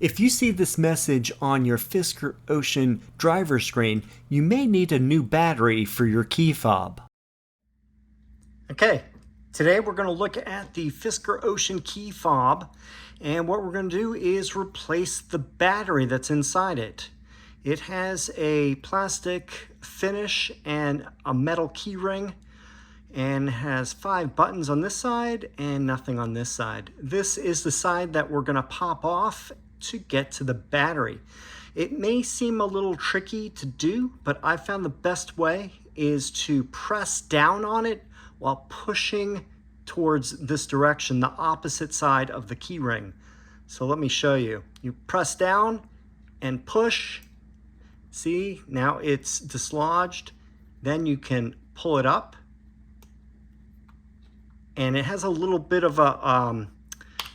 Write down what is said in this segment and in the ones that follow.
If you see this message on your Fisker Ocean driver screen, you may need a new battery for your key fob. Okay, today we're going to look at the Fisker Ocean Key Fob, and what we're going to do is replace the battery that's inside it. It has a plastic finish and a metal key ring, and has 5 buttons on this side and nothing on this side. This is the side that we're going to pop off to get to the battery. It may seem a little tricky to do, but I found the best way is to press down on it while pushing towards this direction, the opposite side of the key ring. So let me show you. You press down and push. See, now it's dislodged. Then you can pull it up. And it has a little bit of a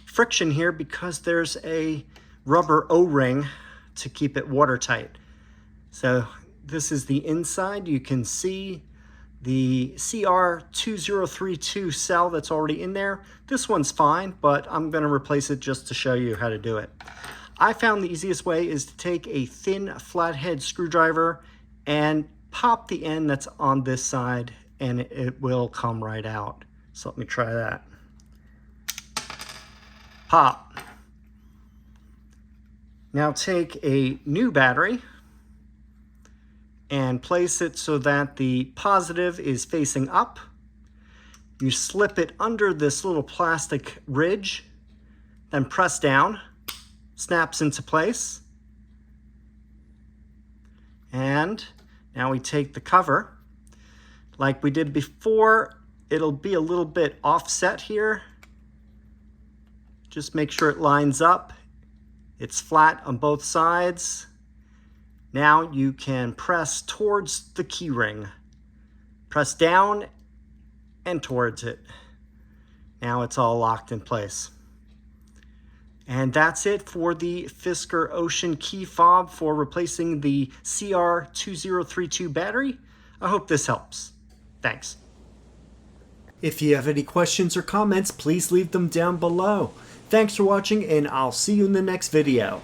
friction here because there's a rubber O-ring to keep it watertight. So this is the inside. You can see the CR2032 cell that's already in there. This one's fine, but I'm going to replace it just to show you how to do it. I found the easiest way is to take a thin flathead screwdriver and pop the end that's on this side, and it will come right out. So let me try that. Pop. Now take a new battery and place it so that the positive is facing up. You slip it under this little plastic ridge, then press down, snaps into place. And now we take the cover. Like we did before, it'll be a little bit offset here. Just make sure it lines up. It's flat on both sides. Now you can press towards the key ring. Press down and towards it. Now it's all locked in place. And that's it for the Fisker Ocean Key Fob for replacing the CR2032 battery. I hope this helps. Thanks. If you have any questions or comments, please leave them down below. Thanks for watching, and I'll see you in the next video.